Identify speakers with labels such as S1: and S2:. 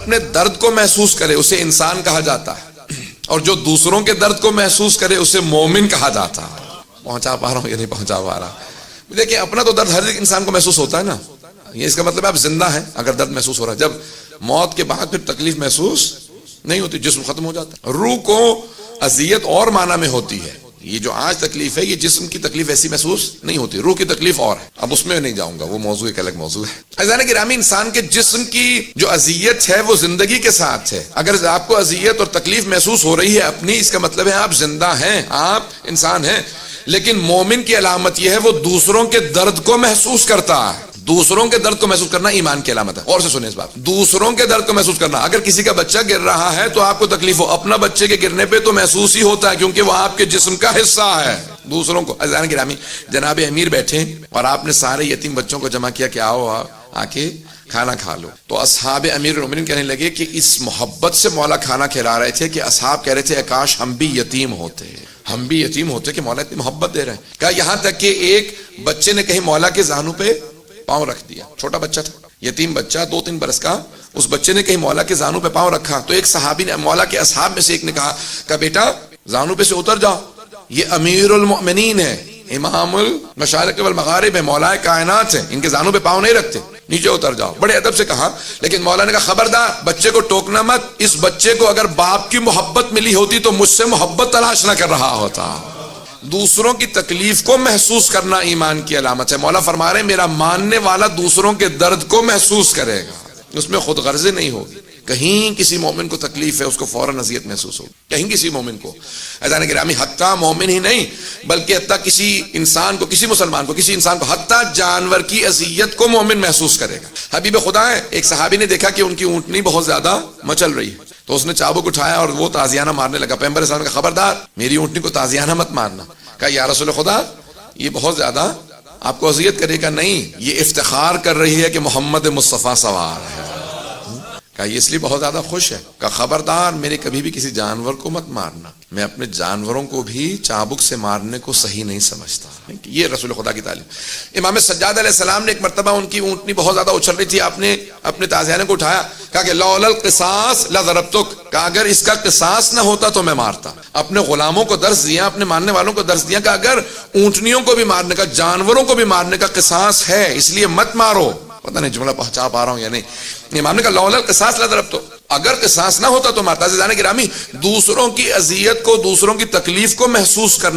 S1: اپنے درد کو محسوس کرے اسے انسان کہا جاتا ہے، اور جو دوسروں کے درد کو محسوس کرے اسے مومن کہا جاتا ہے۔ پہنچا پا رہا ہوں یا نہیں پہنچا پا رہا؟ دیکھیں اپنا تو درد ہر ایک انسان کو محسوس ہوتا ہے نا، یہ اس کا مطلب ہے آپ زندہ ہیں اگر درد محسوس ہو رہا ہے۔ جب موت کے بعد پھر تکلیف محسوس نہیں ہوتی، جسم ختم ہو جاتا ہے۔ روح کو اذیت اور معنی میں ہوتی ہے، یہ جو آج تکلیف ہے یہ جسم کی تکلیف ایسی محسوس نہیں ہوتی، روح کی تکلیف اور ہے، اب اس میں نہیں جاؤں گا، وہ موضوع ایک الگ موضوع ہے۔ عزیزان گرامی، انسان کے جسم کی جو اذیت ہے وہ زندگی کے ساتھ ہے۔ اگر آپ کو اذیت اور تکلیف محسوس ہو رہی ہے اپنی، اس کا مطلب ہے آپ زندہ ہیں، آپ انسان ہیں۔ لیکن مومن کی علامت یہ ہے وہ دوسروں کے درد کو محسوس کرتا ہے۔ دوسروں کے درد کو محسوس کرنا ایمان کی علامت ہے۔ اور سے سنیں اس بات، دوسروں کے درد کو محسوس کرنا، اگر کسی کا بچہ گر رہا ہے تو آپ کو تکلیف ہو، اپنا بچے کے گرنے پہ تو محسوس ہی ہوتا ہے کیونکہ وہ آپ کے جسم کا حصہ ہے۔ دوسروں کو، عزیزان گرامی، جناب امیر بیٹھے اور آپ نے سارے یتیم بچوں کو جمع کیا کہ آؤ آ کے کھانا کھا لو، تو اصحاب امیر المومنین کہنے لگے کہ اس محبت سے مولا کھانا کھلا رہے تھے کہ اصحاب کہہ رہے تھے کاش ہم بھی یتیم ہوتے، ہم بھی یتیم ہوتے کہ مولا اتنی محبت دے رہے ہیں۔ کہا یہاں تک کہ ایک بچے نے کہیں مولا کے زانوں پہ پاؤں رکھ دیا، چھوٹا بچہ تھا، یتیم بچہ 2-3 برس کا، اس بچے نے کہیں مولا کے زانوں پہ پاؤں رکھا تو ایک صحابی نے، مولا کے اصحاب میں سے ایک نے کہا بیٹا زانوں پہ سے اتر جاؤ، یہ امیر المؤمنین ہے، امام المشارق والمغارب ہے، مولا کائنات ہے، ان کے زانوں پہ پاؤں نہیں رکھتے، نیچے اتر جاؤ۔ بڑے ادب سے کہا، لیکن مولا نے کہا خبردار بچے کو ٹوکنا مت، اس بچے کو اگر باپ کی محبت ملی ہوتی تو مجھ سے محبت تلاش نہ کر رہا ہوتا۔ دوسروں کی تکلیف کو محسوس کرنا ایمان کی علامت ہے۔ مولا فرما رہے ہیں میرا ماننے والا دوسروں کے درد کو محسوس کرے گا، اس میں خود غرضی نہیں ہوگی۔ کہیں کسی مومن کو تکلیف ہے اس کو فوراً اذیت محسوس ہوگی، کہیں کسی مومن کو، عزیزان گرامی، حتیٰ مومن ہی نہیں بلکہ حتیٰ کسی انسان کو، کسی مسلمان کو، کسی انسان کو، حتیٰ جانور کی اذیت کو مومن محسوس کرے گا۔ حبیب خدا ہے، ایک صحابی نے دیکھا کہ ان کی اونٹنی بہت زیادہ مچل رہی ہے تو اس نے چابک اٹھایا اور وہ تازیانہ مارنے لگا۔ پیغمبر صلی اللہ علیہ وسلم نے کہا خبردار میری اونٹنی کو تازیانہ مت مارنا۔ کہا یا رسول خدا یہ بہت زیادہ آپ کو اذیت کرے گا؟ نہیں، یہ افتخار کر رہی ہے کہ محمد مصطفیٰ سوار ہے۔ کہا یہ اس لیے بہت زیادہ خوش ہے۔ کہا خبردار میرے کبھی بھی کسی جانور کو مت مارنا، میں اپنے جانوروں کو بھی چابک سے مارنے کو صحیح نہیں سمجھتا۔ یہ رسول خدا کی تعلیم۔ امام سجاد علیہ السلام نے ایک مرتبہ ان کی اونٹنی بہت زیادہ اچھل رہی تھی، آپ نے اپنے تازیانے کو اٹھایا، کہا کہ لولا القصاص لضربتک، کہا اگر اس کا قصاص نہ ہوتا تو میں مارتا۔ اپنے غلاموں کو درس دیا، اپنے ماننے والوں کو درس دیا کہ اگر اونٹنیوں کو بھی مارنے کا، جانوروں کو بھی مارنے کا قصاص ہے اس لیے مت مارو۔ پتہ نہیں جملہ پہنچا پا رہا ہوں یا نہیں۔ امام نے کہا لولا القصاص لضربتک، اگر قصاص نہ ہوتا تو مارتا۔ عزیزان گرامی، دوسروں کی اذیت کو، دوسروں کی تکلیف کو محسوس کرنا